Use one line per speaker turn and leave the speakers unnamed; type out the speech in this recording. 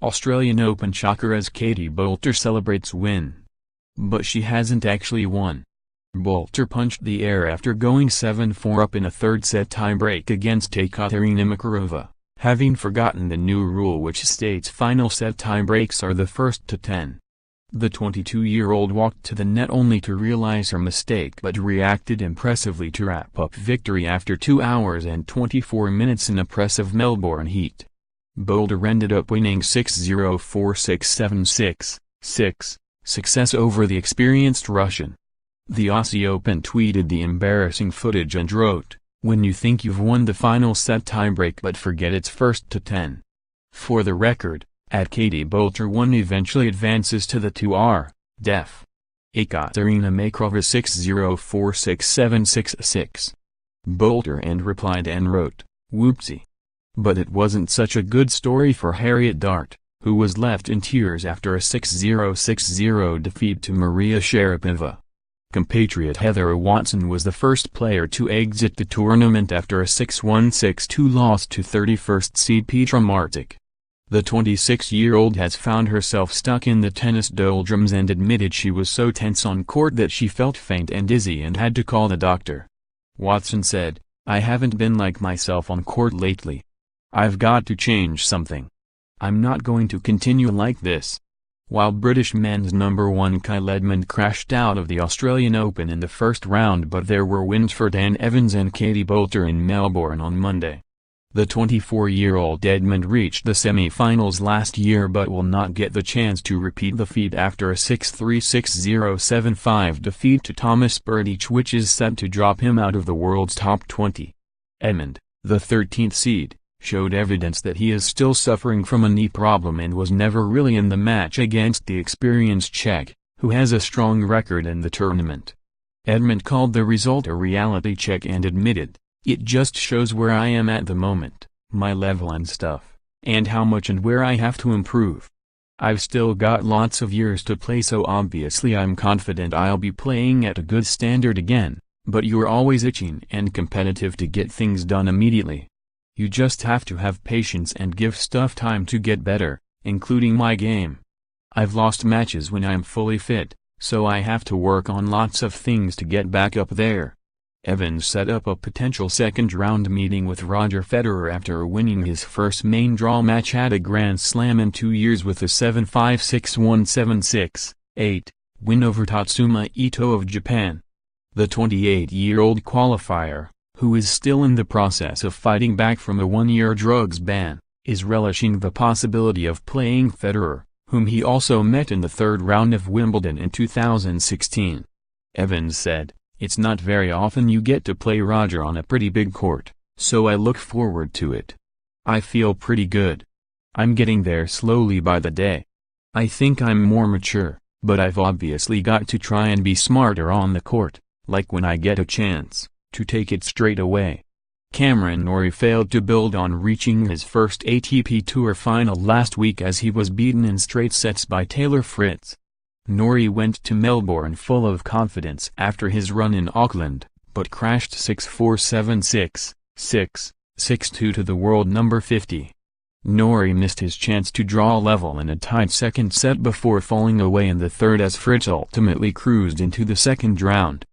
Australian Open shocker as Katie Boulter celebrates win. But she hasn't actually won. Boulter punched the air after going 7-4 up in a third-set tiebreak against Ekaterina Makarova, having forgotten the new rule which states final set tiebreaks are the first to 10. The 22-year-old walked to the net only to realize her mistake but reacted impressively to wrap up victory after 2 hours and 24 minutes in oppressive Melbourne heat. Boulder ended up winning 6-0 4-6 7-6, success over the experienced Russian. The Aussie Open tweeted the embarrassing footage and wrote, "When you think you've won the final set tiebreak but forget it's first to 10. For the record, at Katie Boulter 1 eventually advances to the 2R, def. Ekaterina Makerova 6-0 4-6 7-6. Boulter and replied and wrote, "Whoopsy." But it wasn't such a good story for Harriet Dart, who was left in tears after a 6-0 6-0 defeat to Maria Sharapova. Compatriot Heather Watson was the first player to exit the tournament after a 6-1 6-2 loss to 31st seed Petra Martic. The 26-year-old has found herself stuck in the tennis doldrums and admitted she was so tense on court that she felt faint and dizzy and had to call the doctor. Watson said, "I haven't been like myself on court lately. I've got to change something. I'm not going to continue like this." While British men's number 1 Kyle Edmund crashed out of the Australian Open in the first round, but there were wins for Dan Evans and Katie Boulter in Melbourne on Monday. The 24-year-old Edmund reached the semi-finals last year but will not get the chance to repeat the feat after a 6-3 6-0 7-5 defeat to Thomas Berdych, which is set to drop him out of the world's top 20. Edmund, the 13th seed, showed evidence that he is still suffering from a knee problem and was never really in the match against the experienced Czech, who has a strong record in the tournament. Edmund called the result a reality check and admitted, "It just shows where I am at the moment, my level and stuff, and how much and where I have to improve. I've still got lots of years to play, so obviously I'm confident I'll be playing at a good standard again, but you're always itching and competitive to get things done immediately. You just have to have patience and give stuff time to get better, including my game. I've lost matches when I'm fully fit, so I have to work on lots of things to get back up there." Evans set up a potential second-round meeting with Roger Federer after winning his first main draw match at a Grand Slam in 2 years with a 7-5 6-1 7-6-8 win over Tatsuma Ito of Japan. The 28-year-old qualifier, who is still in the process of fighting back from a 1-year drugs ban, is relishing the possibility of playing Federer, whom he also met in the third round of Wimbledon in 2016. Evans said, "It's not very often you get to play Roger on a pretty big court, so I look forward to it. I feel pretty good. I'm getting there slowly by the day. I think I'm more mature, but I've obviously got to try and be smarter on the court, like when I get a chance to take it straight away." Cameron Norrie failed to build on reaching his first ATP Tour final last week as he was beaten in straight sets by Taylor Fritz. Norrie went to Melbourne full of confidence after his run in Auckland, but crashed 6-4 7-6, 6-6-2 to the world number 50. Norrie missed his chance to draw level in a tied second set before falling away in the third as Fritz ultimately cruised into the second round.